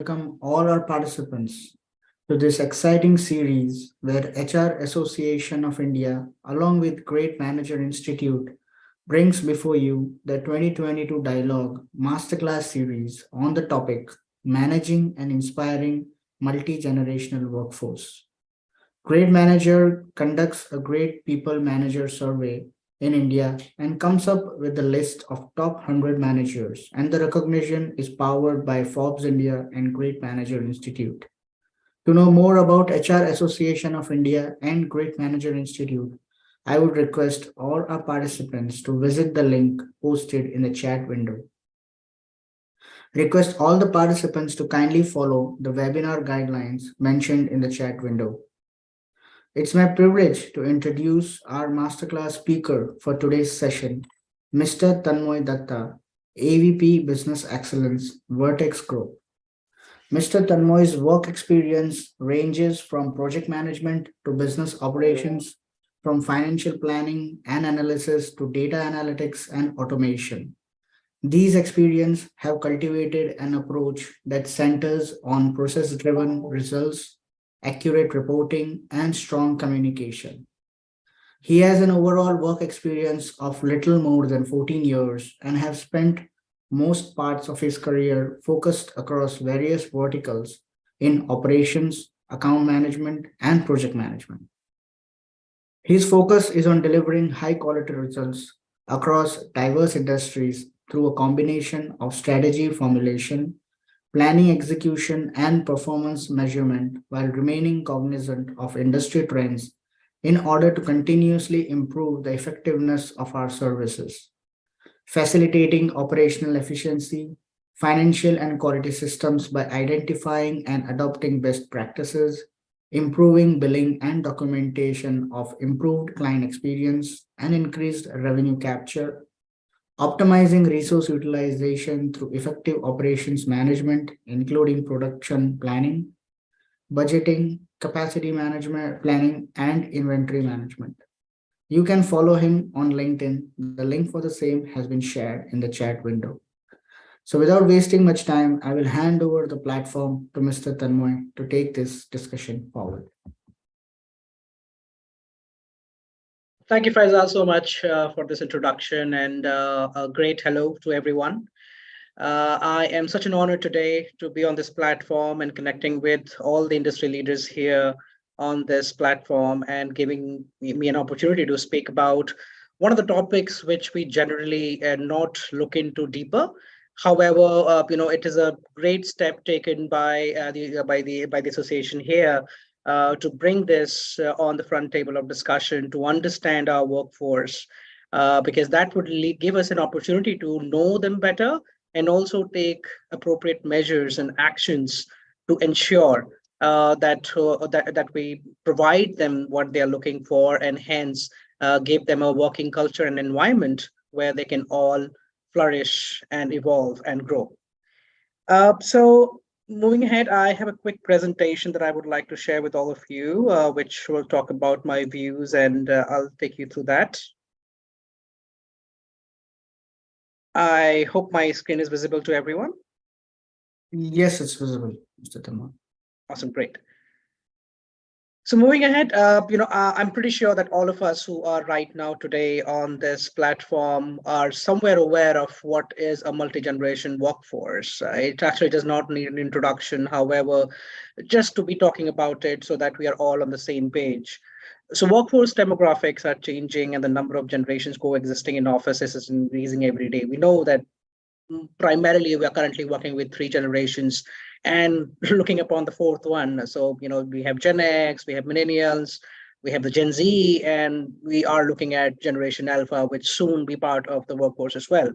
welcome all our participants to this exciting series where HR Association of India, along with Great Manager Institute, brings before you the 2022 Dialogue Masterclass series on the topic Managing and Inspiring Multi-Generational Workforce. Great Manager conducts a Great People Manager survey in India and comes up with the list of top 100 managers, and the recognition is powered by Forbes India and Great Manager Institute. To know more about HR Association of India and Great Manager Institute, I would request all our participants to visit the link posted in the chat window. Request all the participants to kindly follow the webinar guidelines mentioned in the chat window. It's my privilege to introduce our masterclass speaker for today's session, Mr. Tanmoy Datta, AVP Business Excellence, Vertex Group. Mr. Tanmoy's work experience ranges from project management to business operations, from financial planning and analysis to data analytics and automation. These experiences have cultivated an approach that centers on process-driven results, accurate reporting, and strong communication. He has an overall work experience of little more than 14 years and has spent most parts of his career focused across various verticals in operations, account management, and project management. His focus is on delivering high-quality results across diverse industries through a combination of strategy formulation, planning execution, and performance measurement while remaining cognizant of industry trends in order to continuously improve the effectiveness of our services, facilitating operational efficiency, financial and quality systems by identifying and adopting best practices, improving billing and documentation of improved client experience and increased revenue capture, optimizing resource utilization through effective operations management, including production planning, budgeting, capacity management planning, and inventory management. You can follow him on LinkedIn. The link for the same has been shared in the chat window. So without wasting much time, I will hand over the platform to Mr. Tanmoy to take this discussion forward. Thank you, Faisal, so much for this introduction, and a great hello to everyone. I am such an honor today to be on this platform and connecting with all the industry leaders here on this platform and giving me an opportunity to speak about one of the topics which we generally not look into deeper. However, it is a great step taken by the association here to bring this on the front table of discussion to understand our workforce, because that would give us an opportunity to know them better and also take appropriate measures and actions to ensure that we provide them what they are looking for, and hence give them a working culture and environment where they can all flourish and evolve and grow. So moving ahead, I have a quick presentation that I would like to share with all of you, which will talk about my views, and I'll take you through that. I hope my screen is visible to everyone. Yes, it's visible, Mr. Tanmoy. Awesome, great. So moving ahead, I'm pretty sure that all of us who are right now today on this platform are somewhere aware of what is a multi-generation workforce. It actually does not need an introduction. However, just to be talking about it so that we are all on the same page. So workforce demographics are changing and the number of generations coexisting in offices is increasing every day. We know that primarily we are currently working with 3 generations and looking upon the 4th one. So, we have Gen X, we have millennials, we have the Gen Z, and we are looking at Generation Alpha, which soon be part of the workforce as well.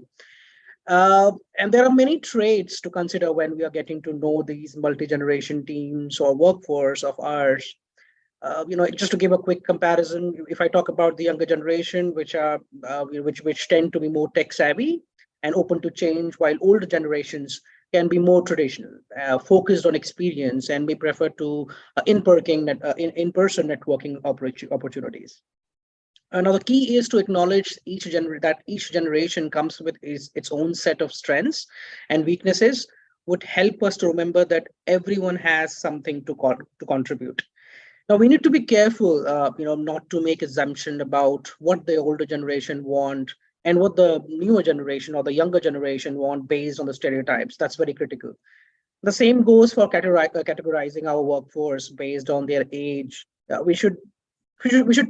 And there are many traits to consider when we are getting to know these multi-generation teams or workforce of ours. Just to give a quick comparison, if I talk about the younger generation, which tend to be more tech savvy and open to change, while older generations can be more traditional, focused on experience, and may prefer to in-person networking opportunities. Now, the key is to acknowledge that each generation comes with its own set of strengths and weaknesses, would help us to remember that everyone has something to contribute. Now we need to be careful, not to make assumption about what the older generation want and what the newer generation or the younger generation want based on the stereotypes. That's very critical. The same goes for categorizing our workforce based on their age. We should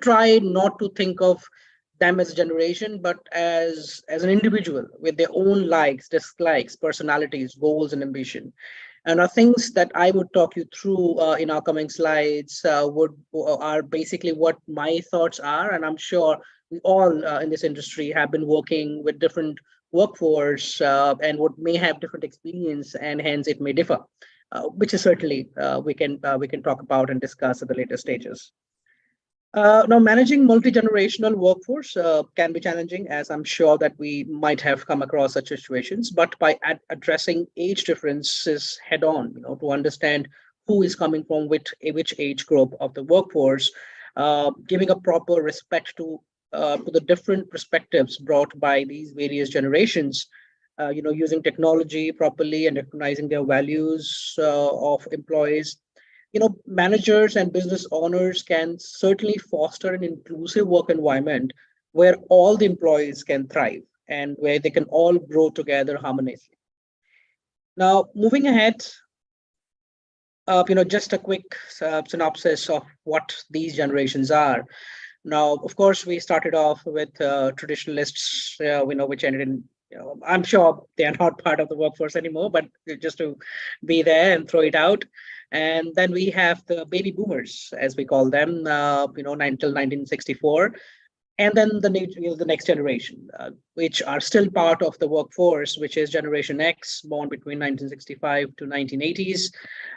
try not to think of them as a generation, but as an individual with their own likes, dislikes, personalities, goals, and ambition. And are things that I would talk you through in our coming slides would are basically what my thoughts are, and I'm sure we all in this industry have been working with different workforce and would may have different experience, and hence it may differ, which is certainly we can talk about and discuss at the later stages. Now, managing multi-generational workforce can be challenging, as I'm sure that we might have come across such situations. But by addressing age differences head-on, to understand who is coming from which age group of the workforce, giving a proper respect to the different perspectives brought by these various generations, using technology properly and recognizing their values of employees, managers and business owners can certainly foster an inclusive work environment where all the employees can thrive and where they can all grow together harmoniously. Now, moving ahead, just a quick synopsis of what these generations are. Now, of course, we started off with traditionalists, which ended in, I'm sure they are not part of the workforce anymore, but just to be there and throw it out. And then we have the baby boomers, as we call them, until 1964. And then the next generation, which are still part of the workforce, which is Generation X, born between 1965 to 1980s.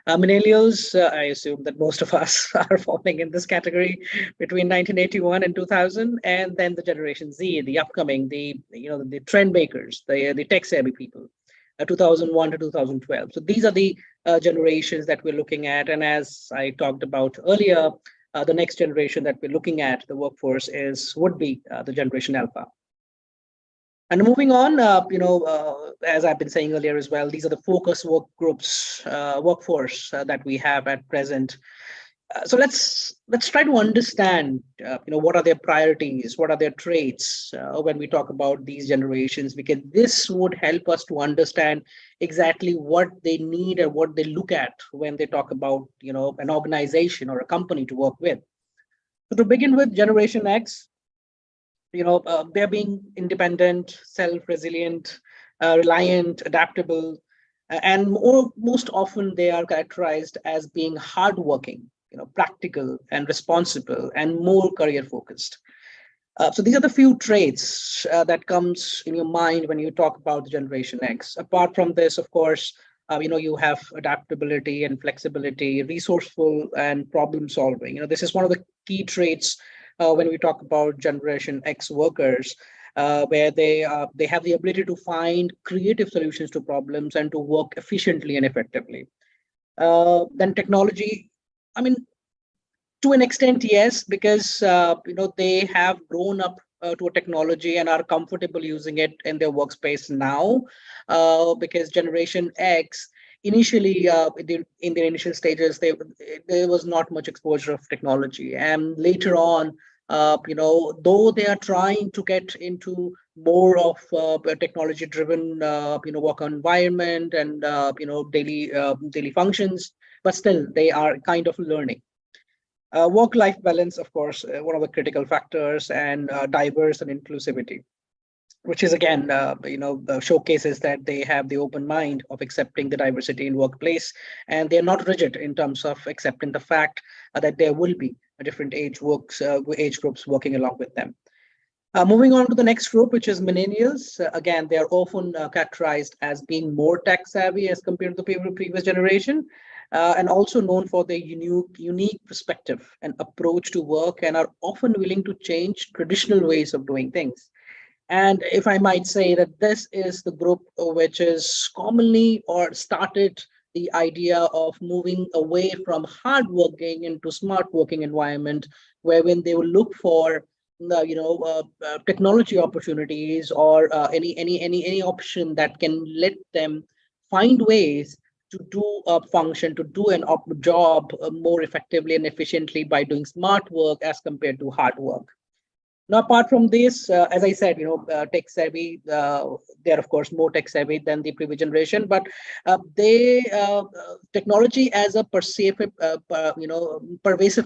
Millennials, I assume that most of us are falling in this category between 1981 and 2000, and then the Generation Z, the upcoming, the trend makers, the tech savvy people, 2001 to 2012. So these are the generations that we're looking at, and as I talked about earlier, the next generation that we're looking at, the workforce, would be the Generation Alpha. And moving on, as I've been saying earlier as well, these are the focus work groups, workforce that we have at present. So let's try to understand, what are their priorities, what are their traits when we talk about these generations, because this would help us to understand exactly what they need and what they look at when they talk about, an organization or a company to work with. So to begin with, Generation X, they're being independent, self-resilient, reliant, adaptable, and most often they are characterized as being hardworking, practical and responsible and more career focused. So these are the few traits that comes in your mind when you talk about the Generation X. Apart from this, of course, you have adaptability and flexibility, resourceful and problem solving. This is one of the key traits when we talk about Generation X workers, where they have the ability to find creative solutions to problems and to work efficiently and effectively. Then technology, I mean, to an extent, yes, because they have grown up to a technology and are comfortable using it in their workspace now. Because Generation X initially, in the initial stages, there was not much exposure of technology, and later on, though they are trying to get into more of a technology-driven, work environment and daily functions, but still they are kind of learning. Work-life balance, of course, one of the critical factors, and diverse and inclusivity, which is again, showcases that they have the open mind of accepting the diversity in workplace, and they're not rigid in terms of accepting the fact that there will be a different age groups working along with them. Moving on to the next group, which is millennials. Again, they are often characterized as being more tech savvy as compared to the previous generation, and also known for their unique perspective and approach to work, and are often willing to change traditional ways of doing things. And if I might say that this is the group which is commonly or started the idea of moving away from hard working into smart working environment, wherein they will look for technology opportunities or any option that can let them find ways to do a function, to do an job more effectively and efficiently by doing smart work as compared to hard work. Now, apart from this, as I said, tech savvy, they're of course more tech savvy than the previous generation, but they technology as a pervasive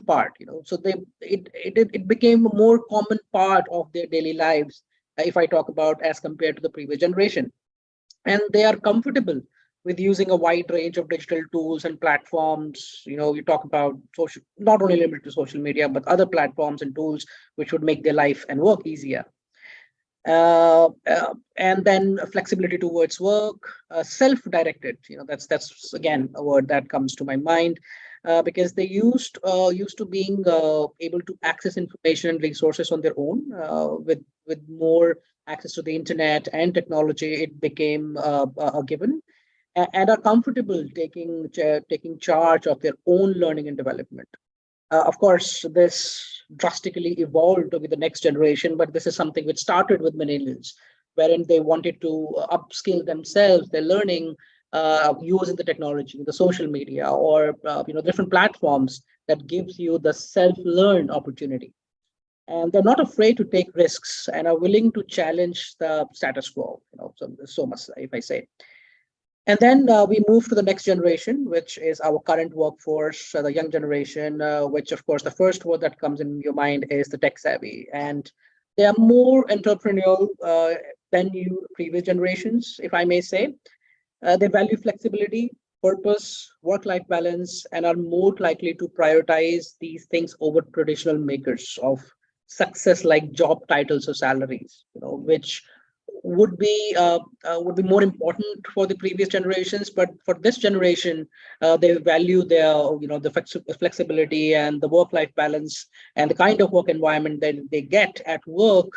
part, so it became a more common part of their daily lives, if I talk about as compared to the previous generation. And they are comfortable with using a wide range of digital tools and platforms. You talk about social, not only limited to social media, but other platforms and tools which would make their life and work easier. And then flexibility towards work, self-directed. That's again a word that comes to my mind, because they used to being able to access information and resources on their own, with more access to the internet and technology. It became a given, and are comfortable taking charge of their own learning and development. Of course, this drastically evolved with the next generation, but this is something which started with millennials, wherein they wanted to upskill themselves, their learning, using the technology, the social media, or different platforms that gives you the self-learn opportunity. And they're not afraid to take risks and are willing to challenge the status quo. So much, if I say. And then we move to the next generation, which is our current workforce, the young generation, which, of course, the first word that comes in your mind is the tech savvy. And they are more entrepreneurial than you previous generations, if I may say. They value flexibility, purpose, work-life balance, and are more likely to prioritize these things over traditional makers of success like job titles or salaries, which would be more important for the previous generations. But for this generation, they value their the flexibility and the work-life balance and the kind of work environment that they get at work,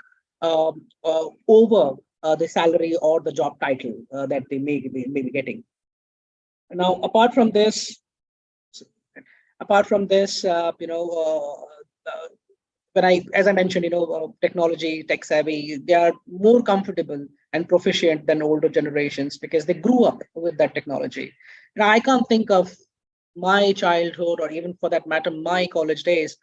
over the salary or the job title that they may be getting. Now, apart from this, when as I mentioned, technology, tech savvy, they are more comfortable and proficient than older generations because they grew up with that technology. Now, I can't think of my childhood, or even for that matter, my college days,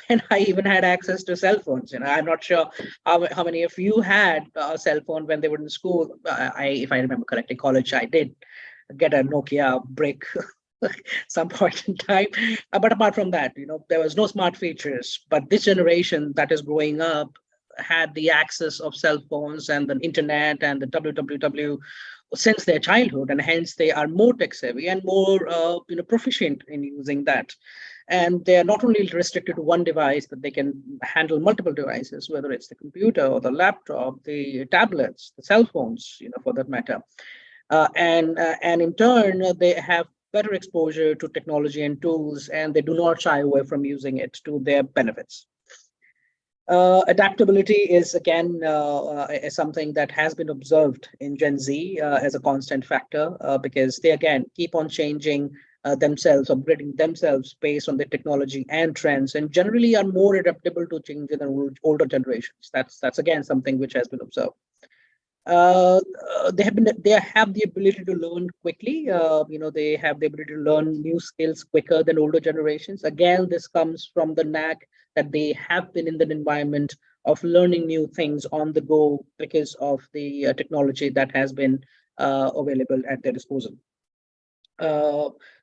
when I even had access to cell phones. I'm not sure how many of you had a cell phone when they were in school. If I remember correctly, college, I did get a Nokia brick some point in time. But apart from that, there was no smart features. But this generation that is growing up had the access of cell phones and the internet and the www since their childhood, and hence they are more tech savvy and more proficient in using that. And they are not only restricted to one device, but they can handle multiple devices, whether it's the computer or the laptop, the tablets, the cell phones, for that matter. And in turn, they have better exposure to technology and tools, and they do not shy away from using it to their benefits. Adaptability is again is something that has been observed in Gen Z as a constant factor, because they again keep on changing themselves, upgrading themselves based on the technology and trends, and generally are more adaptable to changes than older generations. That's again something which has been observed. They have the ability to learn quickly. They have the ability to learn new skills quicker than older generations. Again, this comes from the knack that they have been in the environment of learning new things on the go because of the technology that has been available at their disposal.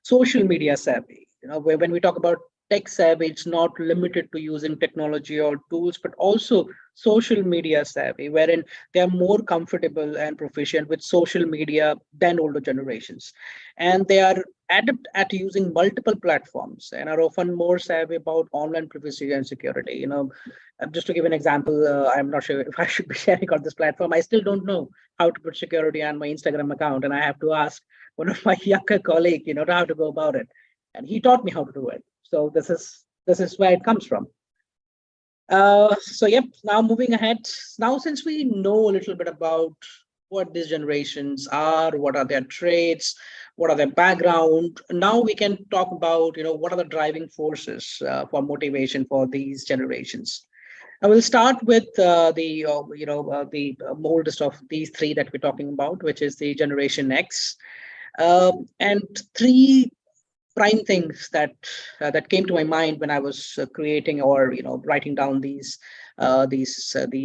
Social media savvy. When we talk about tech savvy, it's not limited to using technology or tools, but also social media savvy, wherein they are more comfortable and proficient with social media than older generations. And they are adept at using multiple platforms and are often more savvy about online privacy and security. Just to give an example, I'm not sure if I should be sharing on this platform. I still don't know how to put security on my Instagram account, and I have to ask one of my younger colleagues, how to go about it. And he taught me how to do it. So this is where it comes from. So yep, now moving ahead. Now, since we know a little bit about what these generations are, what are their traits, what are their background, now we can talk about, what are the driving forces for motivation for these generations. I will start with the oldest of these three that we're talking about, which is the Generation X. And three prime things that came to my mind when I was creating or writing down these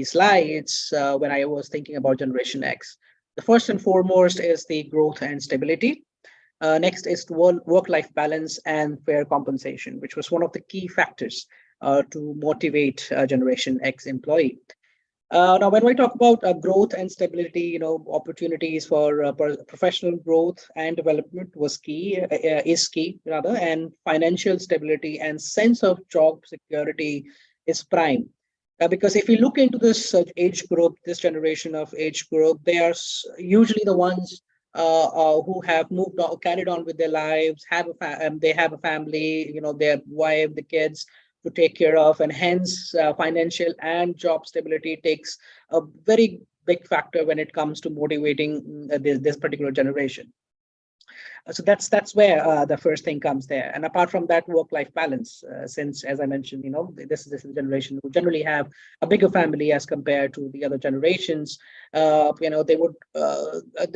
slides when I was thinking about Generation X. The first and foremost is the growth and stability. Next is work-life balance and fair compensation, which was one of the key factors to motivate Generation X employee. Now, when we talk about growth and stability, opportunities for professional growth and development is key rather, and financial stability and sense of job security is prime. Because if we look into this age group, this generation of age group, they are usually the ones who have moved on, carried on with their lives, they have a family, their wife, the kids to take care of, and hence financial and job stability takes a very big factor when it comes to motivating this particular generation. So that's where the first thing comes there. And apart from that, work-life balance, since as I mentioned, this is a generation who generally have a bigger family as compared to the other generations. They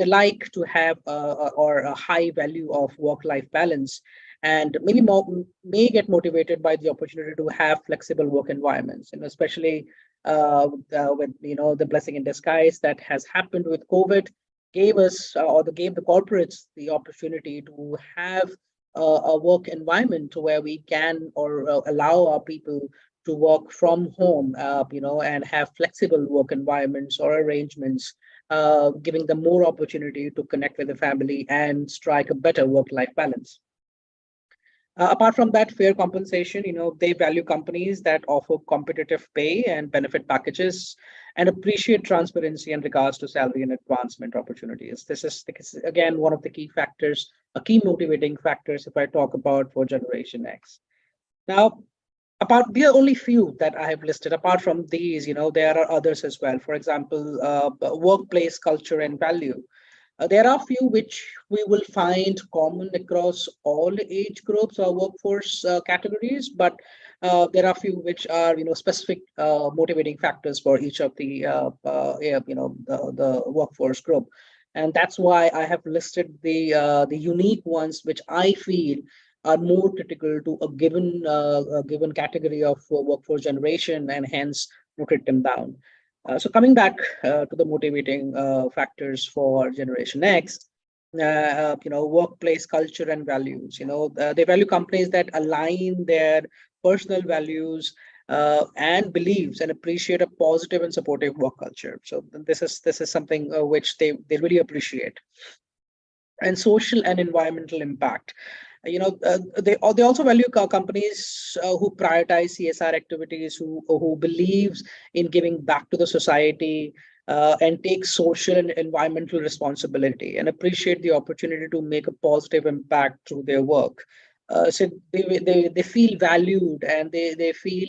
like to have or a high value of work-life balance, and many more may get motivated by the opportunity to have flexible work environments, and especially with the blessing in disguise that has happened with COVID gave us gave the corporates the opportunity to have a work environment where we can or allow our people to work from home, and have flexible work environments or arrangements, giving them more opportunity to connect with the family and strike a better work-life balance. Apart from that, fair compensation, they value companies that offer competitive pay and benefit packages and appreciate transparency in regards to salary and advancement opportunities. This is again one of the key factors, a key motivating factors if I talk about for Generation X. Now, there are only few that I have listed. Apart from these, there are others as well. For example, workplace culture and value. There are few which we will find common across all age groups or workforce categories, but there are few which are specific motivating factors for each of the workforce group, and that's why I have listed the unique ones which I feel are more critical to a given category of workforce generation, and hence noted them down. So coming back to the motivating factors for Generation X, workplace culture and values. They value companies that align their personal values and beliefs and appreciate a positive and supportive work culture. So this is something which they really appreciate. And social and environmental impact. They also value companies who prioritize CSR activities, who believes in giving back to the society, and take social and environmental responsibility, and appreciate the opportunity to make a positive impact through their work. So they feel valued, and they feel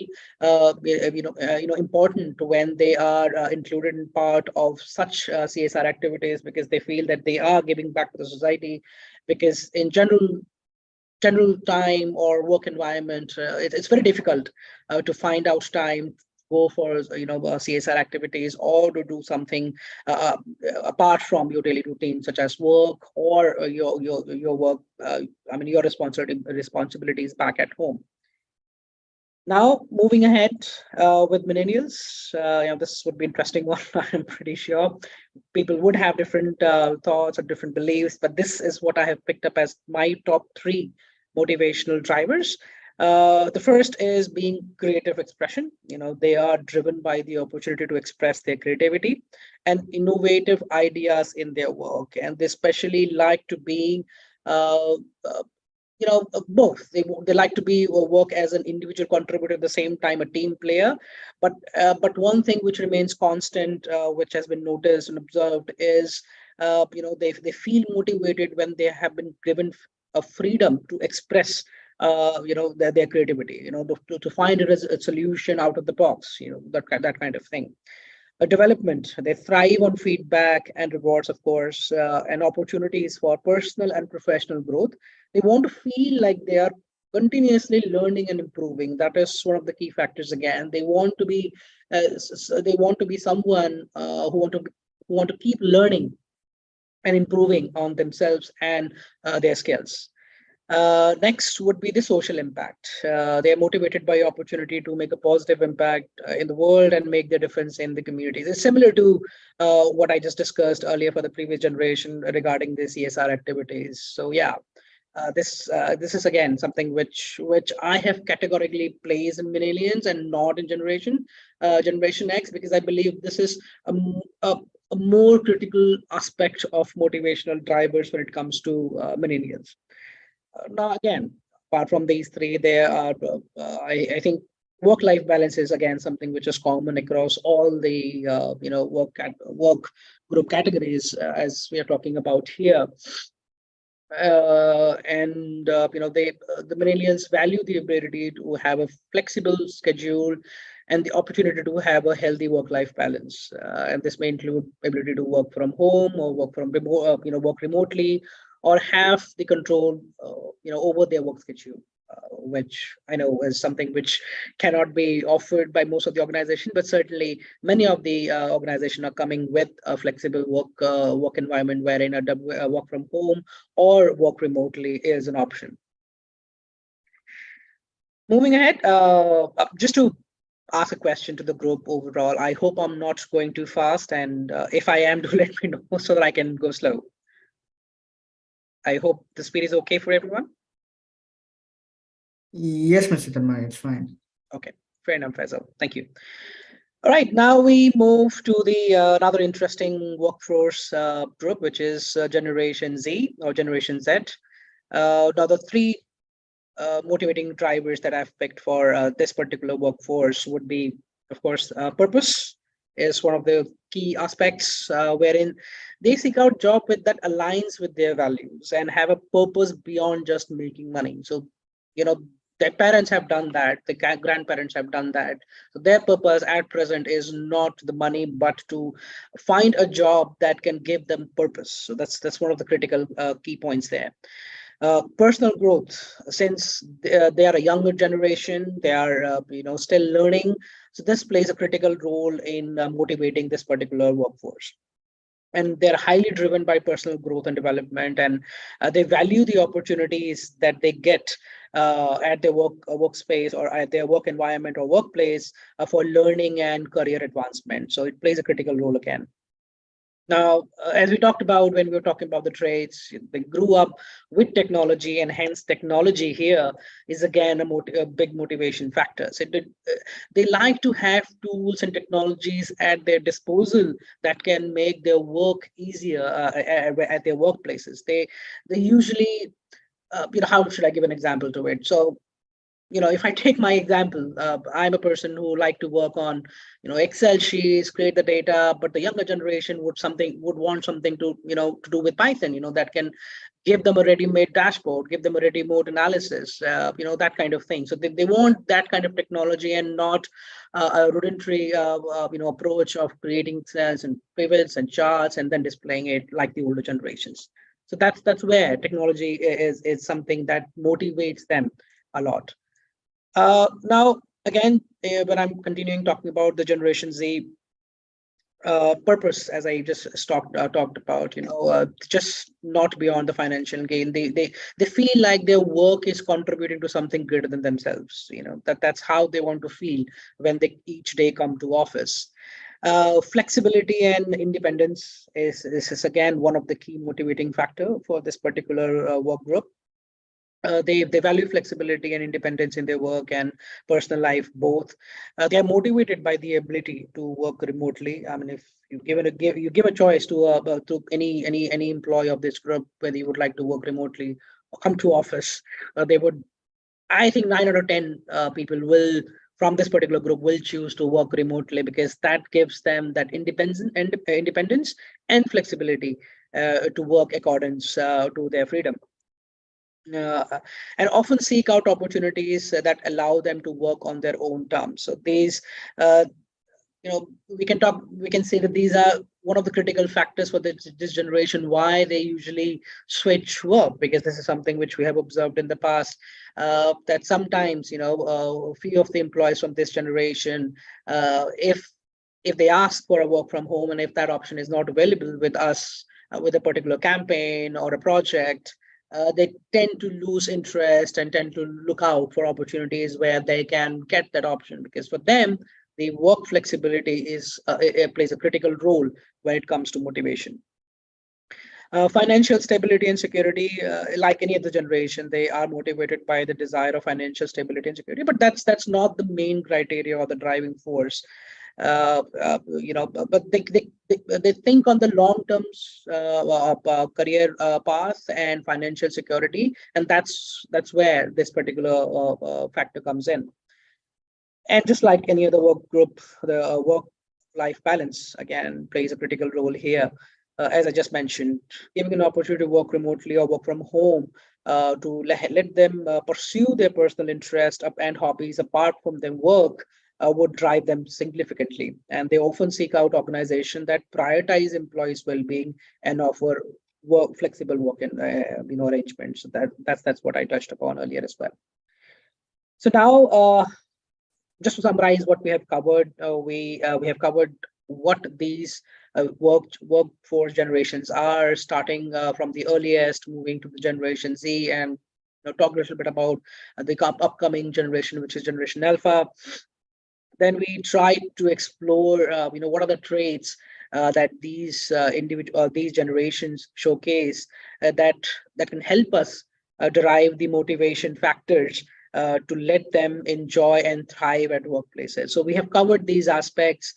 important when they are included in part of such CSR activities, because they feel that they are giving back to the society. Because in general time or work environment, it's very difficult to find out time go for CSR activities, or to do something apart from your daily routine, such as work or your work. Your responsibilities back at home. Now, moving ahead with millennials, this would be interesting one. I'm pretty sure people would have different thoughts or different beliefs, but this is what I have picked up as my top three motivational drivers. The first is being creative expression. They are driven by the opportunity to express their creativity and innovative ideas in their work, and they especially like to be uh, uh, both. They like to be work as an individual contributor, at the same time a team player. But one thing which remains constant, which has been noticed and observed, is they feel motivated when they have been given a freedom to express their creativity, to find a solution out of the box, that kind of thing. A development, they thrive on feedback and rewards, of course, and opportunities for personal and professional growth. They want to feel like they are continuously learning and improving. That is one of the key factors. Again, they want to be someone who want to keep learning and improving on themselves and their skills. Next would be the social impact. They are motivated by opportunity to make a positive impact in the world and make their difference in the communities. It's similar to what I just discussed earlier for the previous generation regarding the CSR activities. So yeah, this is again something which I have categorically placed in millennials and not in Generation X, because I believe this is a, a more critical aspect of motivational drivers when it comes to millennials. Now, again, apart from these three, there are, I think, work-life balance is again something which is common across all the work group categories, as we are talking about here. And the millennials value the ability to have a flexible schedule and the opportunity to have a healthy work-life balance. And this may include ability to work from home or work from remote, work remotely, or have the control, over their work schedule, which I know is something which cannot be offered by most of the organization, but certainly many of the organization are coming with a flexible work environment wherein a work from home or work remotely is an option. Moving ahead, just to ask a question to the group overall. I hope I'm not going too fast, and if I am, do let me know so that I can go slow. I hope the speed is okay for everyone. Yes, Mr. Tanmay, it's fine. Okay, fair enough, Faisal. Thank you. All right, now we move to the another interesting workforce group, which is Generation Z or Generation Z. Now, the three motivating drivers that I've picked for this particular workforce would be, of course, purpose is one of the key aspects, wherein they seek out job that aligns with their values and have a purpose beyond just making money. So, their parents have done that, the grandparents have done that. So their purpose at present is not the money, but to find a job that can give them purpose. So that's one of the critical key points there. Personal growth, since they are a younger generation, they are still learning. So this plays a critical role in motivating this particular workforce. And they're highly driven by personal growth and development, and they value the opportunities that they get at their workspace or at their work environment or workplace for learning and career advancement. So it plays a critical role again. Now, as we talked about when we were talking about the trades, they grew up with technology, and hence technology here is again a big motivation factor. So they like to have tools and technologies at their disposal that can make their work easier at their workplaces. They usually, how should I give an example to it? So if I take my example, I'm a person who like to work on, Excel sheets, create the data, but the younger generation would want something to, to do with Python, that can give them a ready-made dashboard, give them a ready-made analysis, that kind of thing. So they want that kind of technology and not a rudimentary, approach of creating cells and pivots and charts and then displaying it like the older generations. So that's where technology is something that motivates them a lot. Now, again, when I'm continuing talking about the Generation Z purpose, as I just talked about, just not beyond the financial gain. They feel like their work is contributing to something greater than themselves. That's how they want to feel when they each day come to office. Flexibility and independence is again one of the key motivating factor for this particular work group. They value flexibility and independence in their work and personal life both. They are motivated by the ability to work remotely. I mean, if you give a choice to any employee of this group whether you would like to work remotely or come to office, they would. I think 9 out of 10 people will from this particular group will choose to work remotely because that gives them that independence and flexibility to work accordance to their freedom. And often seek out opportunities that allow them to work on their own terms. So these, we can say that these are one of the critical factors for this generation, why they usually switch work, because this is something which we have observed in the past, that sometimes, a few of the employees from this generation, if they ask for a work from home and if that option is not available with us, with a particular campaign or a project, they tend to lose interest and tend to look out for opportunities where they can get that option, because for them, the work flexibility it plays a critical role when it comes to motivation. Financial stability and security, like any other generation, they are motivated by the desire of financial stability and security, but that's not the main criteria or the driving force. But they think on the long term career path and financial security, and that's where this particular factor comes in. And just like any other work group, the work-life balance again plays a critical role here. As I just mentioned, giving an opportunity to work remotely or work from home, to let them pursue their personal interests and hobbies apart from their work would drive them significantly. And they often seek out organizations that prioritize employees' well-being and offer flexible work arrangements. So that's what I touched upon earlier as well. So now, just to summarize what we have covered, we have covered what these workforce generations are, starting from the earliest, moving to the Generation Z, and talk a little bit about the upcoming generation, which is Generation Alpha. Then we tried to explore, what are the traits that these these generations showcase that can help us derive the motivation factors to let them enjoy and thrive at workplaces. So we have covered these aspects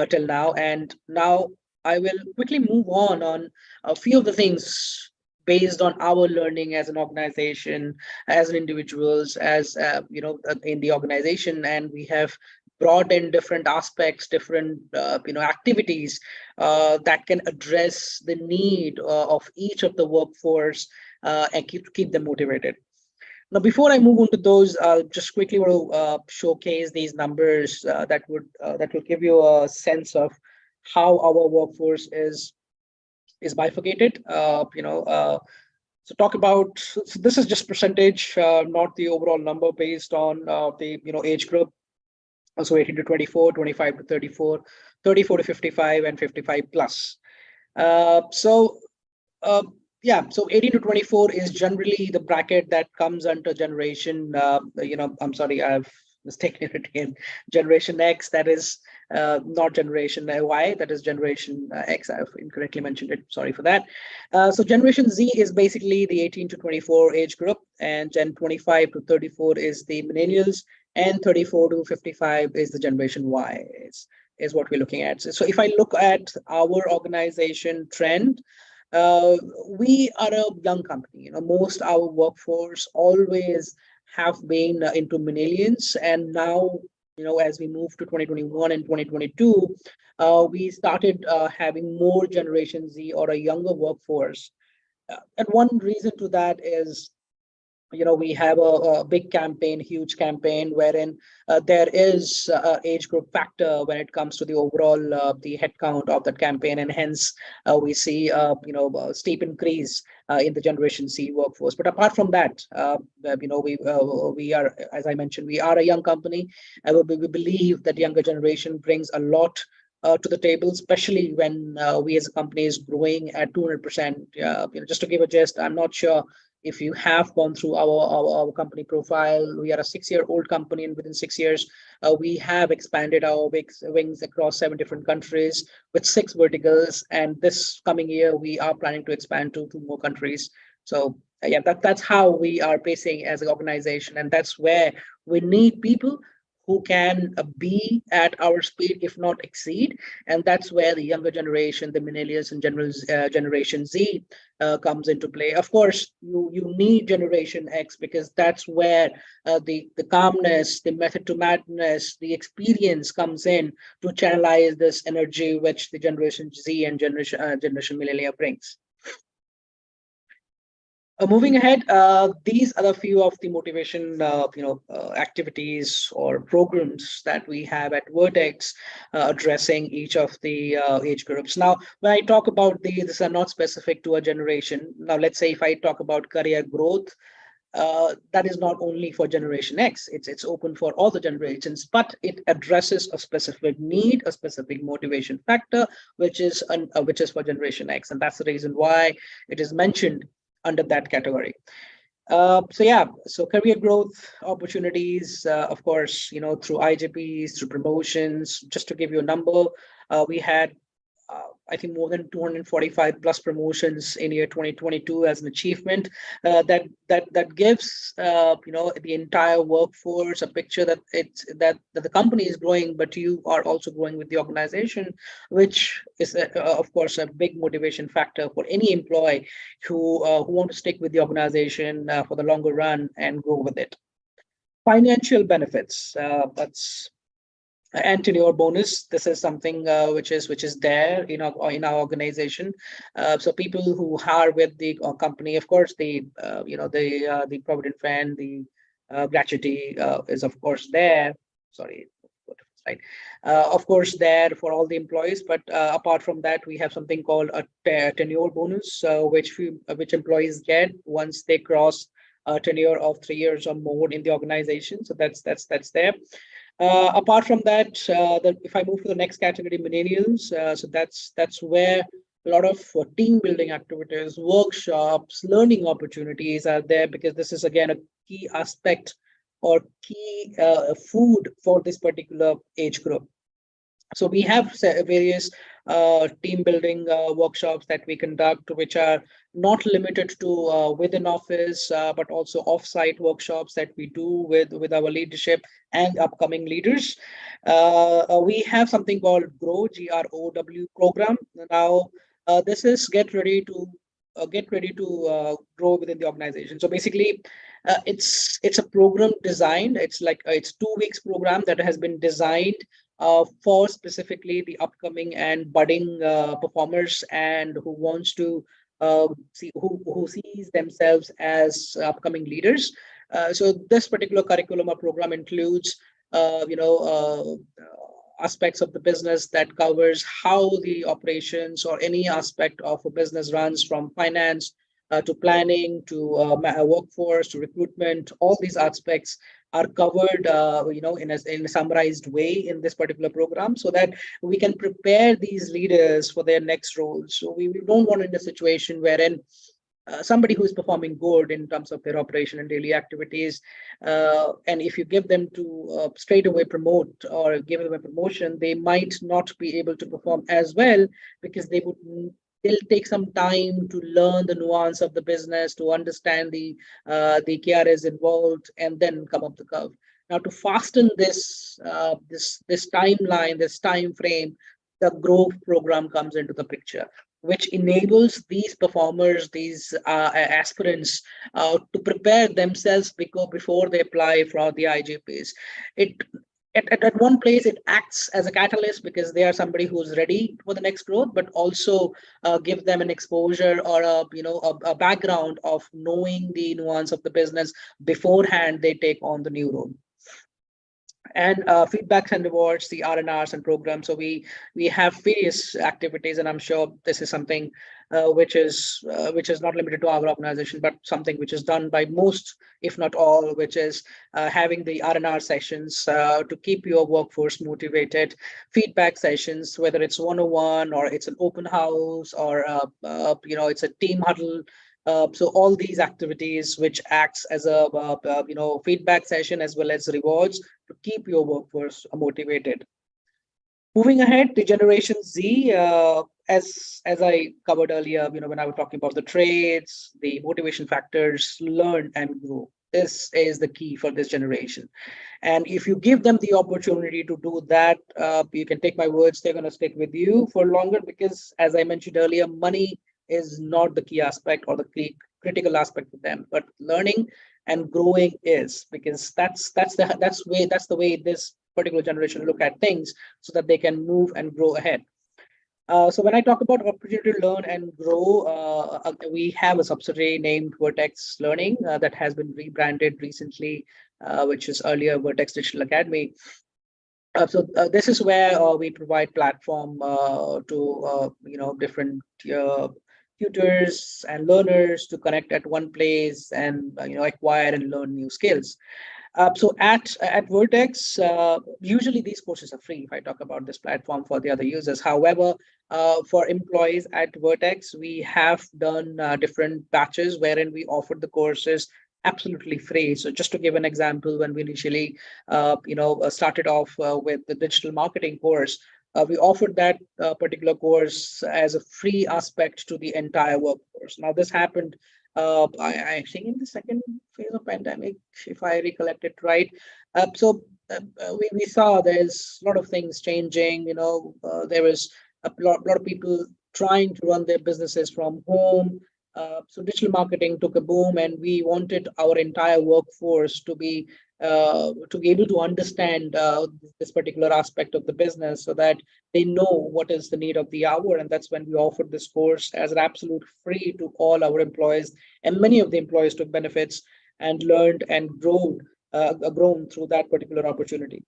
till now, and now I will quickly move on a few of the things based on our learning as an organization, as an individuals, as in the organization, and we have brought in different aspects, different activities that can address the need of each of the workforce and keep them motivated. Now, before I move on to those, I'll just quickly want to showcase these numbers that will give you a sense of how our workforce is bifurcated. So talk about, so this is just percentage, not the overall number, based on the age group. So 18 to 24, 25 to 34, 34 to 55, and 55 plus. So 18 to 24 is generally the bracket that comes under generation, I'm sorry, I've mistaken it again, Generation X, that is not Generation Y, that is Generation X. I've incorrectly mentioned it, sorry for that. So Generation Z is basically the 18 to 24 age group, and Gen 25 to 34 is the millennials, and 34 to 55 is the Generation Y, is what we're looking at. So if I look at our organization trend, we are a young company. Most our workforce always have been into millennials, and now, as we move to 2021 and 2022, we started having more Generation Z or a younger workforce. And one reason to that is, we have a big campaign, huge campaign, wherein there is an age group factor when it comes to the overall the headcount of that campaign, and hence we see a steep increase in the Generation Z workforce. But apart from that, we are, as I mentioned, we are a young company, and we believe that younger generation brings a lot to the table, especially when we as a company is growing at 200%. Just to give a gist, I'm not sure if you have gone through our company profile. We are a 6-year-old company, and within 6 years, we have expanded our wings across 7 different countries with 6 verticals. And this coming year, we are planning to expand to 2 more countries. So that's how we are pacing as an organization, and that's where we need people who can be at our speed, if not exceed. And that's where the younger generation, the millennials and Generation Z comes into play. Of course, you need Generation X, because that's where the calmness, the method to madness, the experience comes in to channelize this energy which the Generation Z and Generation Millennial brings. Moving ahead, these are a few of the motivation, activities or programs that we have at Vertex, addressing each of the age groups. Now, when I talk about these are not specific to a generation. Now, let's say if I talk about career growth, that is not only for Generation X, it's open for all the generations, but it addresses a specific need, a specific motivation factor, which is for Generation X, and that's the reason why it is mentioned under that category. So career growth opportunities, of course, through IGPs, through promotions. Just to give you a number, we had I think more than 245 plus promotions in year 2022 as an achievement. That gives the entire workforce a picture that the company is growing, but you are also growing with the organization, which is of course a big motivation factor for any employee who want to stick with the organization for the longer run and grow with it. Financial benefits. That's and tenure bonus. This is something which is there in our organization. So people who are with the company, of course, the provident fund, the gratuity is of course there. Sorry. Right. Of course, there for all the employees, but apart from that, we have something called a tenure bonus, which employees get once they cross a tenure of 3 years or more in the organization. So that's there. Apart from that, if I move to the next category, millennials, so that's where a lot of team building activities, workshops, learning opportunities are there, because this is again a key aspect or key food for this particular age group. So we have various team building workshops that we conduct, which are not limited to within office, but also off-site workshops that we do with our leadership and upcoming leaders. We have something called GROW, GROW program. Now, this is get ready to grow within the organization. So basically, it's a program designed. It's 2 weeks program that has been designed for specifically the upcoming and budding performers, and who wants to who sees themselves as upcoming leaders. So this particular curriculum or program includes aspects of the business that covers how the operations or any aspect of a business runs, from finance to planning to workforce to recruitment. All these aspects are covered in a summarized way in this particular program, so that we can prepare these leaders for their next roles. So we don't want in a situation wherein somebody who is performing good in terms of their operation and daily activities, and if you give them to straight away promote or give them a promotion, they might not be able to perform as well, because they'll take some time to learn the nuance of the business, to understand the KRAs involved, and then come up the curve. Now, to fasten this timeline, this time frame, the growth program comes into the picture, which enables these performers, these aspirants, to prepare themselves before they apply for the IGPs. At one place, it acts as a catalyst, because they are somebody who's ready for the next growth, but also give them an exposure or a background of knowing the nuance of the business beforehand they take on the new role. And feedbacks and rewards, the R&Rs and programs. So we have various activities, and I'm sure this is something which is not limited to our organization, but something which is done by most, if not all, which is having the R&R sessions to keep your workforce motivated, feedback sessions, whether it's one-on-one or it's an open house or it's a team huddle. So all these activities which acts as a feedback session as well as rewards to keep your workforce motivated. Moving ahead, the Generation Z, as I covered earlier, when I was talking about the traits, the motivation factors, learn and grow. This is the key for this generation. And if you give them the opportunity to do that, you can take my words, they're going to stick with you for longer, because as I mentioned earlier, money is not the key aspect or the key critical aspect for them, but learning and growing is, because that's the way this particular generation look at things, so that they can move and grow ahead. So when I talk about opportunity to learn and grow, we have a subsidiary named Vertex Learning that has been rebranded recently, which is earlier Vertex Digital Academy. So this is where we provide platform to different tutors and learners to connect at one place and acquire and learn new skills. So at Vertex, usually these courses are free if I talk about this platform for the other users. However, for employees at Vertex, we have done different batches wherein we offered the courses absolutely free. So just to give an example, when we initially started off with the digital marketing course, we offered that particular course as a free aspect to the entire workforce. Now this happened I think in the second phase of pandemic, if I recollect it right. We saw there's a lot of things changing. There was lot of people trying to run their businesses from home. So digital marketing took a boom, and we wanted our entire workforce to be able to understand this particular aspect of the business, so that they know what is the need of the hour. And that's when we offered this course as an absolute free to all our employees, and many of the employees took benefits and learned and grown through that particular opportunity.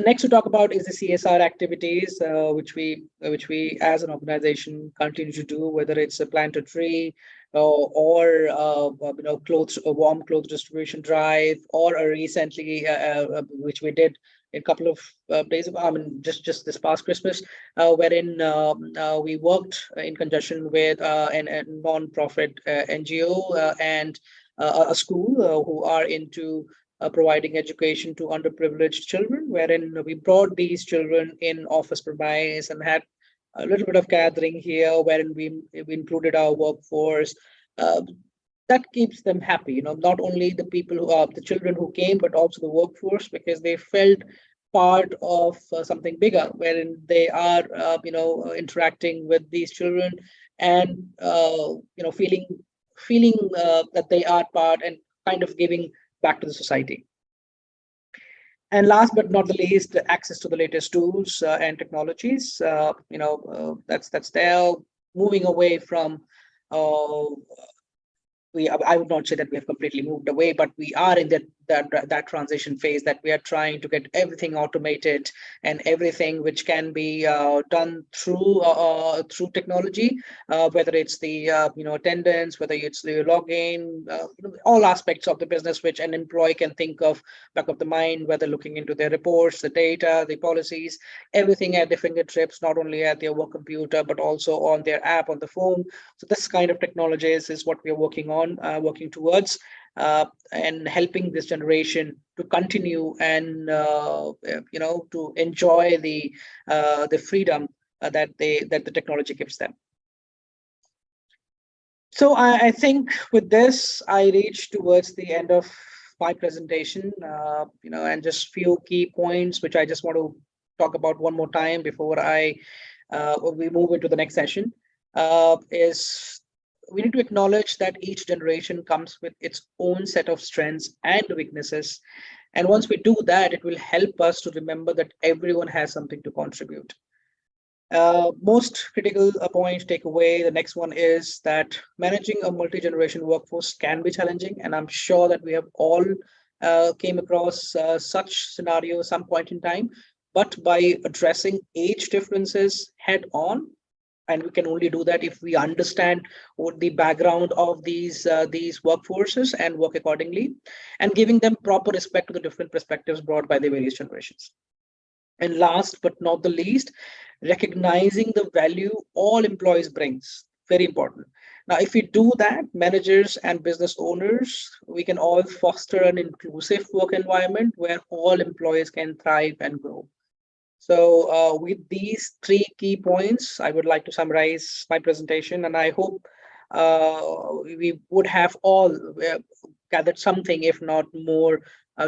Next to talk about is the CSR activities, which we as an organization continue to do, whether it's a plant a tree or clothes, a warm clothes distribution drive, or recently which we did a couple of days ago. I mean, just this past Christmas, wherein we worked in conjunction with a non-profit NGO and a school who are into providing education to underprivileged children, wherein we brought these children in office premise and had a little bit of gathering here, wherein we included our workforce. Uh, that keeps them happy, not only the people who are the children who came, but also the workforce, because they felt part of something bigger, wherein they are, interacting with these children and, feeling that they are part and kind of giving back to the society. And last but not the least, access to the latest tools and technologies. That's there. Moving away from uh, I would not say that we have completely moved away, but we are in that transition phase, that we are trying to get everything automated and everything which can be done through technology, whether it's the attendance, whether it's the login, all aspects of the business which an employee can think of back of the mind, whether looking into their reports, the data, the policies, everything at their fingertips, not only at their work computer but also on their app on the phone. So this kind of technologies is what we are working towards, and helping this generation to continue and to enjoy the freedom that the technology gives them. So I think with this, I reach towards the end of my presentation, and just few key points which I just want to talk about one more time before we move into the next session. Is we need to acknowledge that each generation comes with its own set of strengths and weaknesses. And once we do that, it will help us to remember that everyone has something to contribute. Most critical point takeaway, the next one is that managing a multi-generation workforce can be challenging. And I'm sure that we have all came across such scenarios some point in time. But by addressing age differences head on, and we can only do that if we understand what the background of these workforces and work accordingly, and giving them proper respect to the different perspectives brought by the various generations. And last but not the least, recognizing the value all employees brings, very important. Now, if we do that, managers and business owners, we can all foster an inclusive work environment where all employees can thrive and grow. So with these three key points, I would like to summarize my presentation, and I hope we would have all gathered something, if not more,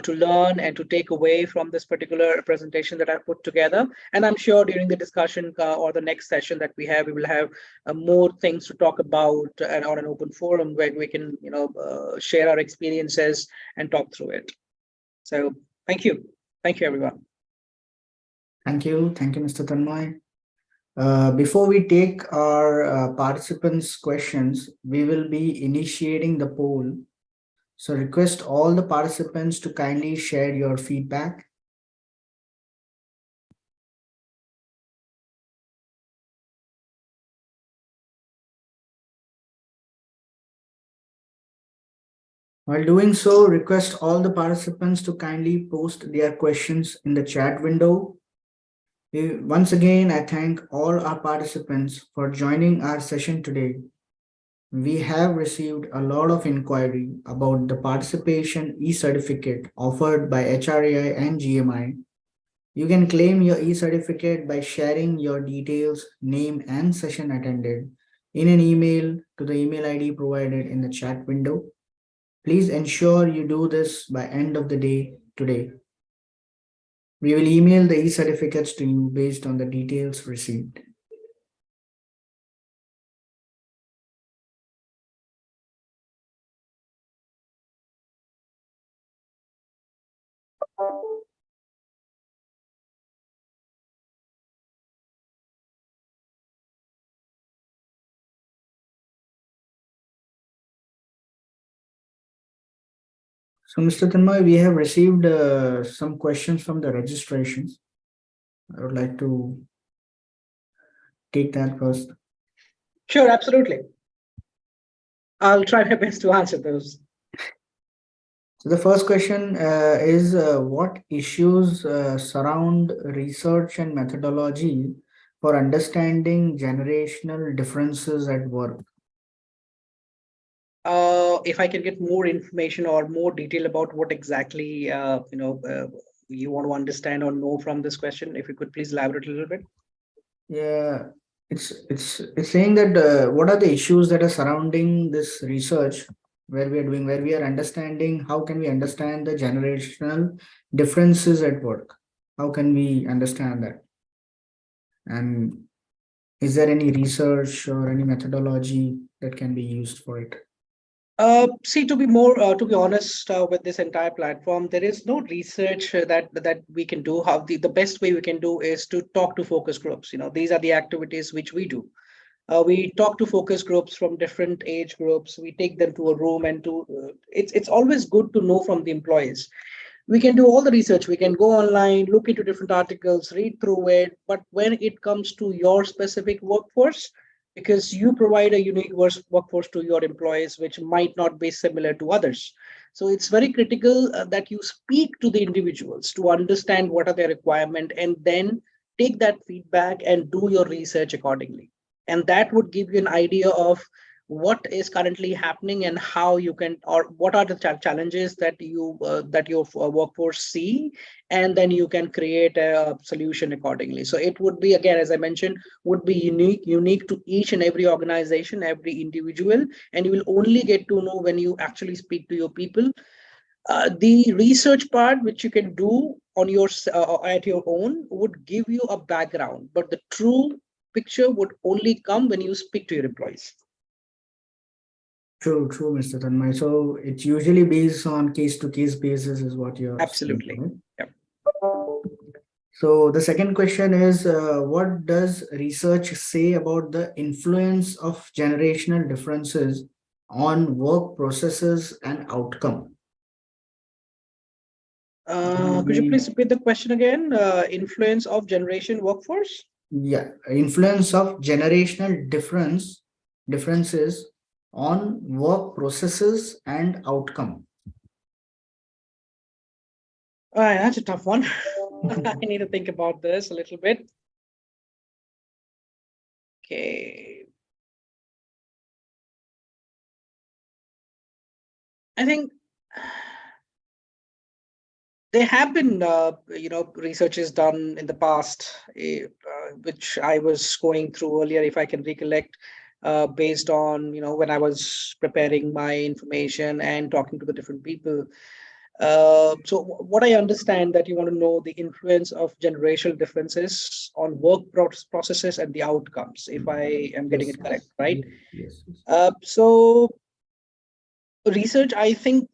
to learn and to take away from this particular presentation that I put together. And I'm sure during the discussion or the next session that we will have more things to talk about on an open forum where we can, share our experiences and talk through it. So thank you. Thank you, everyone. Thank you, Mr. Tanmay. Before we take our participants' questions, we will be initiating the poll. So request all the participants to kindly share your feedback. While doing so, request all the participants to kindly post their questions in the chat window. Once again, I thank all our participants for joining our session today. We have received a lot of inquiry about the participation e-certificate offered by HRAI and GMI. You can claim your e-certificate by sharing your details, name and session attended in an email to the email ID provided in the chat window. Please ensure you do this by end of the day today. We will email the e-certificates to you based on the details received. So, Mr. Tanmay, we have received some questions from the registrations. I would like to take that first. Sure, absolutely. I'll try my best to answer those. So the first question is what issues surround research and methodology for understanding generational differences at work? If I can get more information or more detail about what exactly you want to understand or know from this question, if you could please elaborate a little bit. Yeah, it's saying that what are the issues that are surrounding this research where we are understanding how can we understand the generational differences at work? How can we understand that? And is there any research or any methodology that can be used for it? See, to be honest, with this entire platform, there is no research that we can do. How the best way we can do is to talk to focus groups. These are the activities which we do. We talk to focus groups from different age groups. We take them to a room and it's always good to know from the employees. We can do all the research. We can go online, look into different articles, read through it. But when it comes to your specific workforce, because you provide a unique workforce to your employees, which might not be similar to others. So it's very critical that you speak to the individuals to understand what are their requirements and then take that feedback and do your research accordingly. And that would give you an idea of what is currently happening and how you can, or what are the challenges that your workforce see, and then you can create a solution accordingly. So it would be, again, as I mentioned, would be unique to each and every organization, every individual, and you will only get to know when you actually speak to your people. The research part, which you can do on your at your own, would give you a background, but the true picture would only come when you speak to your employees. True, Mr. Tanmay. So it's usually based on case-to-case basis is what you're Absolutely. saying, right? Yep. So the second question is, what does research say about the influence of generational differences on work processes and outcome? Could you please repeat the question again? Influence of generation workforce? Yeah, influence of generational differences on work processes and outcome. All right, that's a tough one. I need to think about this a little bit. Okay. I think there have been, researches done in the past, which I was going through earlier, if I can recollect, based on, when I was preparing my information and talking to the different people. So what I understand that you want to know the influence of generational differences on work processes and the outcomes, if I am getting it correct, right? Yes. So research, I think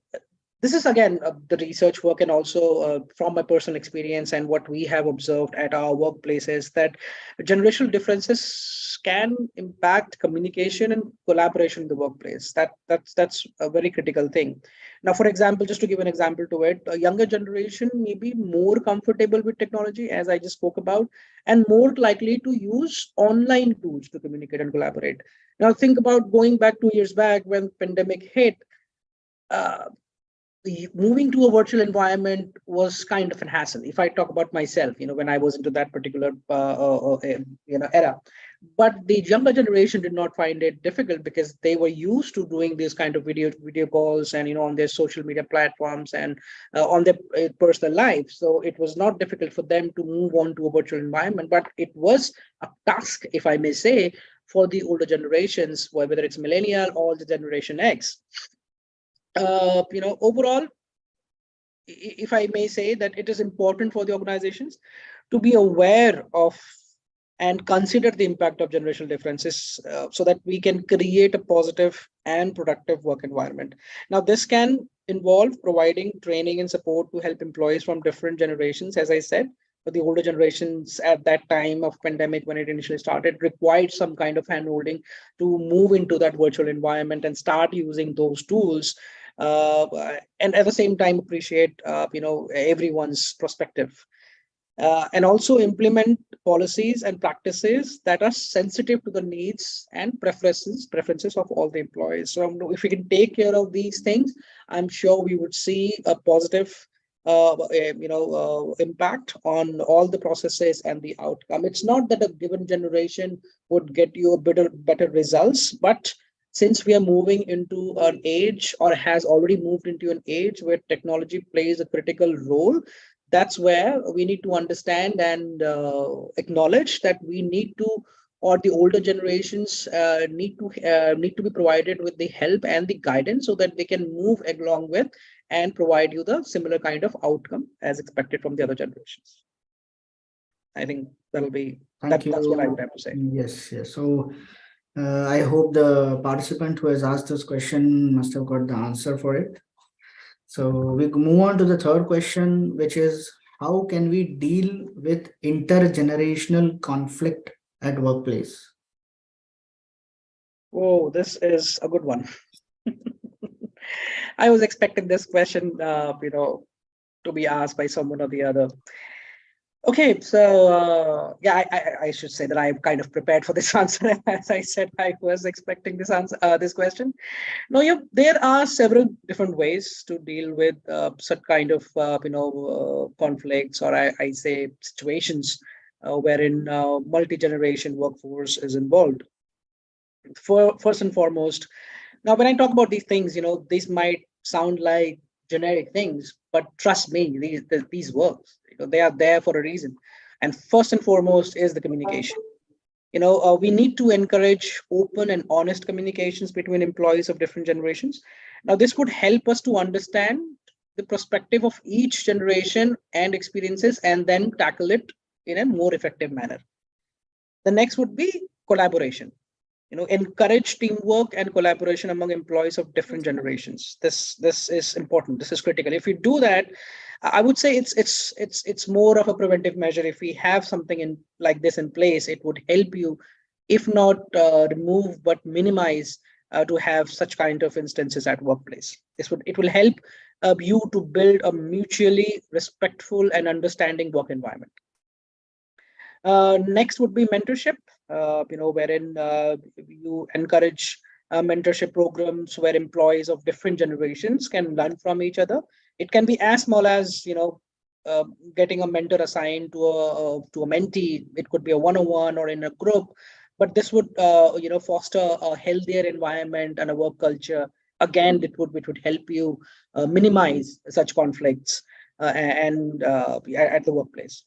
this is again the research work and also from my personal experience and what we have observed at our workplaces, that generational differences can impact communication and collaboration in the workplace. That's a very critical thing. Now, for example, just to give an example to it, a younger generation may be more comfortable with technology, as I just spoke about, and more likely to use online tools to communicate and collaborate. Now think about going back 2 years back when pandemic hit. moving to a virtual environment was kind of an hassle. If I talk about myself, when I was into that particular era, but the younger generation did not find it difficult because they were used to doing these kind of video calls, and on their social media platforms, and on their personal lives. So it was not difficult for them to move on to a virtual environment, but it was a task, if I may say, for the older generations, whether it's millennial or the generation X. Overall, if I may say, that it is important for the organizations to be aware of and consider the impact of generational differences, so that we can create a positive and productive work environment. Now, this can involve providing training and support to help employees from different generations. As I said, for the older generations at that time of pandemic, when it initially started, required some kind of handholding to move into that virtual environment and start using those tools, and at the same time appreciate everyone's perspective, and also implement policies and practices that are sensitive to the needs and preferences of all the employees. So if we can take care of these things, I'm sure we would see a positive impact on all the processes and the outcome. It's not that a given generation would get you a better results, but since we are moving into an age, or has already moved into an age where technology plays a critical role, that's where we need to understand and acknowledge that we need to, or the older generations need to be provided with the help and the guidance, so that they can move along with and provide you the similar kind of outcome as expected from the other generations. I think that'll be Thank that's what I would you. have to say. Yes, yes. So I hope the participant who has asked this question must have got the answer for it. So we move on to the third question, which is, how can we deal with intergenerational conflict at workplace? Oh, this is a good one. I was expecting this question, to be asked by someone or the other. Okay, so yeah, I should say that I'm kind of prepared for this answer. As I said, I was expecting this answer, this question. No, yeah, there are several different ways to deal with such kind of conflicts, or I say situations wherein multi-generation workforce is involved. First and foremost, now when I talk about these things, these might sound like generic things, but trust me, these work. They are there for a reason. And first and foremost is the communication. We need to encourage open and honest communications between employees of different generations. Now, this would help us to understand the perspective of each generation and experiences, and then tackle it in a more effective manner. The next would be collaboration. Encourage teamwork and collaboration among employees of different generations. This is important. This is critical. If you do that, I would say it's more of a preventive measure. If we have something in like this in place, it would help you, if not remove, but minimize to have such kind of instances at workplace. It will help you to build a mutually respectful and understanding work environment. Next would be mentorship, wherein you encourage mentorship programs where employees of different generations can learn from each other. It can be as small as getting a mentor assigned to a mentee. It could be a one-on-one or in a group, but this would foster a healthier environment and a work culture. Again, it would help you minimize such conflicts and at the workplace.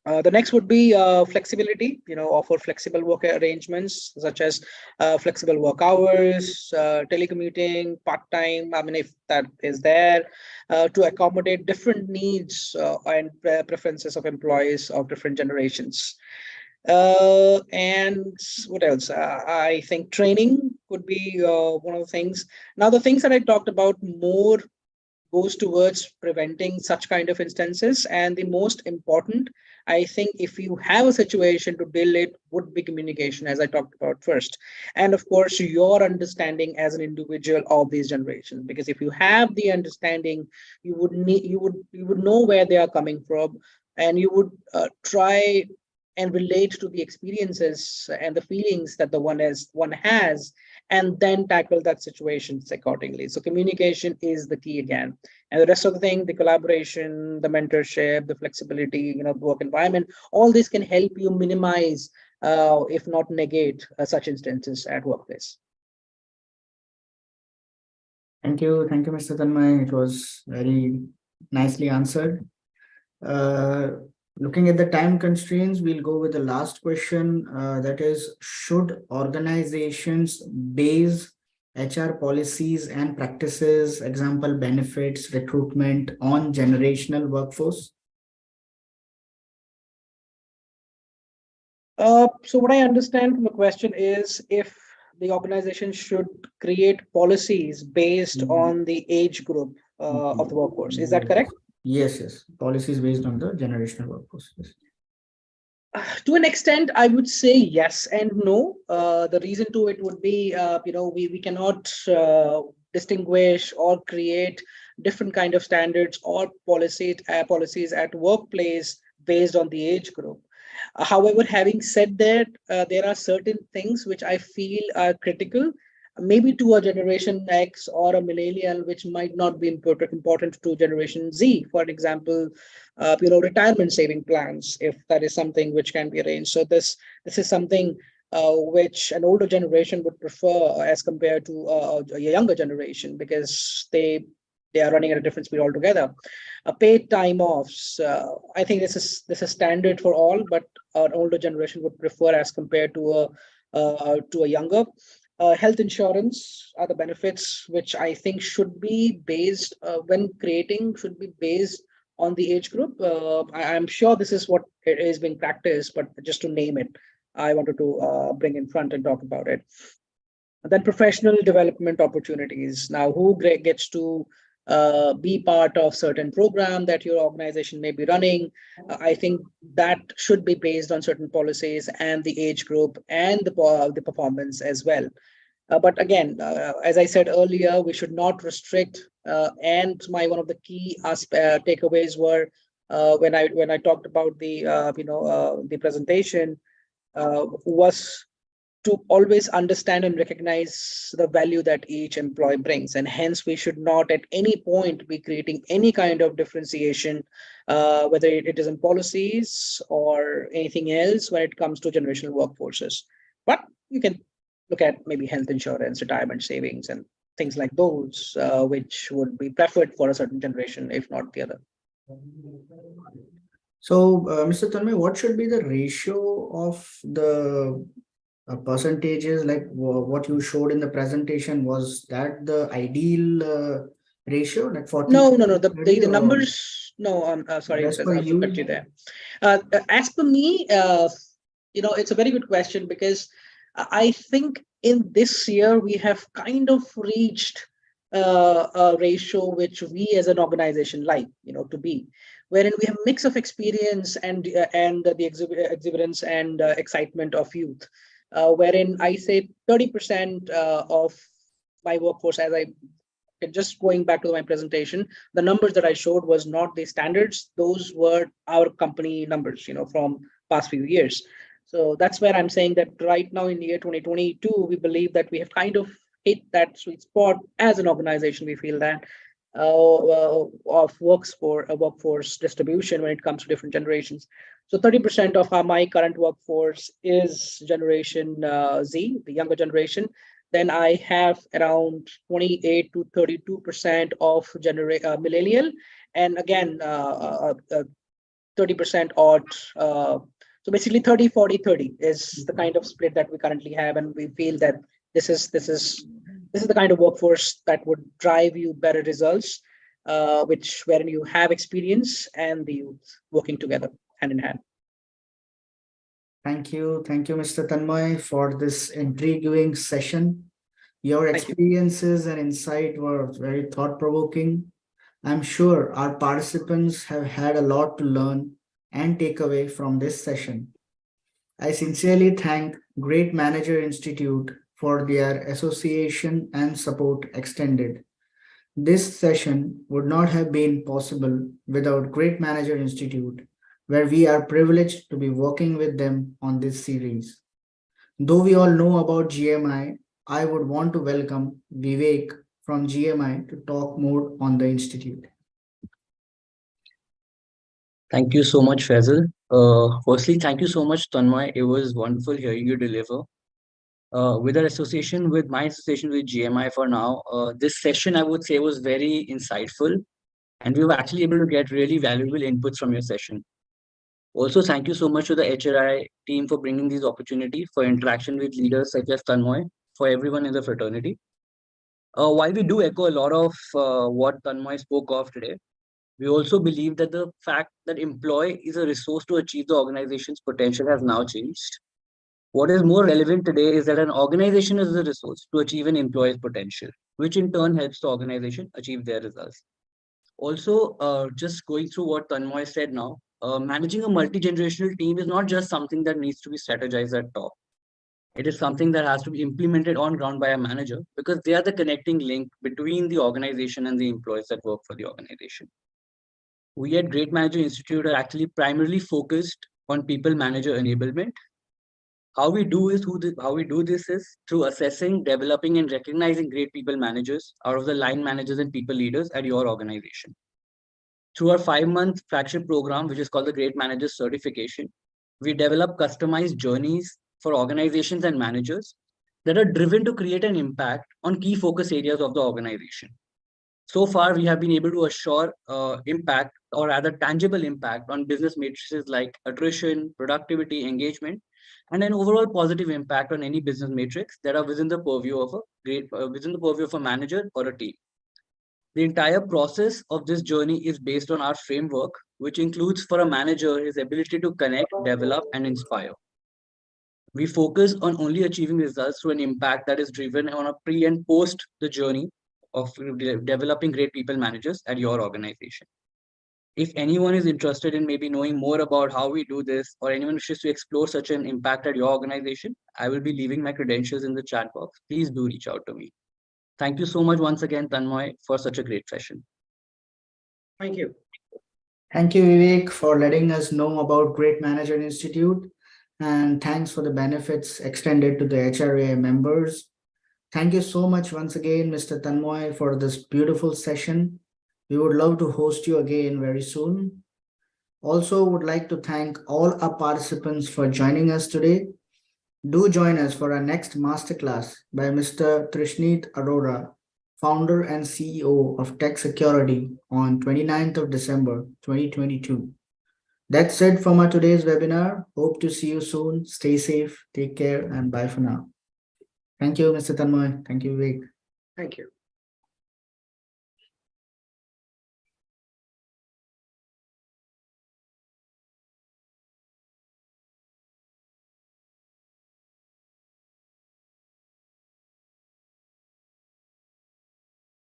The next would be flexibility, offer flexible work arrangements such as flexible work hours, telecommuting, part-time, I mean, if that is there, to accommodate different needs and preferences of employees of different generations. And what else? I think training could be one of the things. Now, the things that I talked about more goes towards preventing such kind of instances. And the most important, I think, if you have a situation to deal it, would be communication, as I talked about first. And of course, your understanding as an individual of these generations. Because if you have the understanding, you would know where they are coming from, and you would try and relate to the experiences and the feelings that the one has, and then tackle that situations accordingly. So communication is the key again, and the rest of the thing, the collaboration, the mentorship, the flexibility, work environment, all this can help you minimize, if not negate, such instances at workplace. Thank you, Mr. Tanmay. It was very nicely answered. Uh, Looking at the time constraints, we'll go with the last question. That is, should organizations base HR policies and practices, example, benefits, recruitment, on generational workforce? So what I understand from the question is if the organization should create policies based on the age group of the workforce. Is that correct? Yes, yes. Policies based on the generational workforce. Yes. To an extent, I would say yes and no. The reason to it would be, we cannot distinguish or create different kind of standards or policies at workplace based on the age group. However, having said that, there are certain things which I feel are critical, maybe to a generation X or a millennial, which might not be important to generation Z. For example, retirement saving plans, if that is something which can be arranged. So this is something which an older generation would prefer as compared to a younger generation, because they are running at a different speed altogether. Paid time offs. I think this is standard for all, but an older generation would prefer as compared to a younger. Health insurance are the benefits which I think should be based, when creating, should be based on the age group. I'm sure this is what it is being practiced, but just to name it, I wanted to bring in front and talk about it. And then professional development opportunities. Now, who gets to be part of certain program that your organization may be running? I think that should be based on certain policies and the age group and the performance as well. But again, as I said earlier, we should not restrict. And my one of the key takeaways were, when I talked about the presentation, was to always understand and recognize the value that each employee brings, and hence we should not at any point be creating any kind of differentiation, whether it is in policies or anything else when it comes to generational workforces. But you can look at maybe health insurance, retirement savings, and things like those, which would be preferred for a certain generation, if not the other. So, Mr. Tanmay, what should be the ratio of the percentages, like what you showed in the presentation? Was that the ideal ratio, like 40? No. The numbers. No, I'm sorry, As because per I have to you? cut you there. As per me, it's a very good question, because I think in this year we have kind of reached a ratio which we as an organization like, to be, wherein we have a mix of experience and the exuberance and excitement of youth, wherein I say 30% of my workforce, as I just going back to my presentation, the numbers that I showed was not the standards; those were our company numbers, from past few years. So that's where I'm saying that right now in the year 2022, we believe that we have kind of hit that sweet spot as an organization. We feel that of workforce distribution when it comes to different generations. So 30% of my current workforce is Generation Z, the younger generation. Then I have around 28 to 32% of millennial, and again 30% odd. So basically 30, 40, 30 is the kind of split that we currently have, and we feel that this is the kind of workforce that would drive you better results, wherein you have experience and the youth working together hand in hand. Thank you, Mr. Tanmay, for this intriguing session. Your experiences and insight were very thought-provoking. I'm sure our participants have had a lot to learn and take away from this session. I sincerely thank Great Manager Institute for their association and support extended. This session would not have been possible without Great Manager Institute, where we are privileged to be working with them on this series. Though we all know about GMI, I would want to welcome Vivek from GMI to talk more on the institute. Thank you so much, Faisal. Firstly, thank you so much, Tanmay. It was wonderful hearing you deliver. With our association with my association with GMI for now, this session I would say was very insightful, and we were actually able to get really valuable inputs from your session. Also, thank you so much to the HRI team for bringing these opportunity for interaction with leaders such as Tanmay for everyone in the fraternity. While we do echo a lot of what Tanmay spoke of today, we also believe that the fact that employee is a resource to achieve the organization's potential has now changed. What is more relevant today is that an organization is a resource to achieve an employee's potential, which in turn helps the organization achieve their results. Also, just going through what Tanmoy said now, managing a multi-generational team is not just something that needs to be strategized at top. It is something that has to be implemented on ground by a manager because they are the connecting link between the organization and the employees that work for the organization. We at Great Manager Institute are actually primarily focused on people manager enablement. How we do this is through assessing, developing, and recognizing great people managers out of the line managers and people leaders at your organization. Through our 5-month flagship program, which is called the Great Managers Certification, we develop customized journeys for organizations and managers that are driven to create an impact on key focus areas of the organization. So far, we have been able to assure impact, or rather tangible impact, on business matrices like attrition, productivity, engagement, and an overall positive impact on any business matrix that are within the purview of a manager or a team. The entire process of this journey is based on our framework, which includes for a manager his ability to connect, develop, and inspire. We focus on only achieving results through an impact that is driven on a pre and post the journey of developing great people managers at your organization. If anyone is interested in maybe knowing more about how we do this, or anyone wishes to explore such an impact at your organization, I will be leaving my credentials in the chat box. Please do reach out to me. Thank you so much once again, Tanmoy, for such a great session. Thank you. Thank you, Vivek, for letting us know about Great Manager Institute, and thanks for the benefits extended to the HRA members. Thank you so much once again, Mr. Tanmoy, for this beautiful session. We would love to host you again very soon. Also, would like to thank all our participants for joining us today. Do join us for our next masterclass by Mr. Trishneet Arora, founder and CEO of Tech Security, on 29th of December 2022. That's it from our today's webinar. Hope to see you soon. Stay safe, take care, and bye for now. Thank you, Mr. Tanmoy. Thank you, Vivek. Thank you.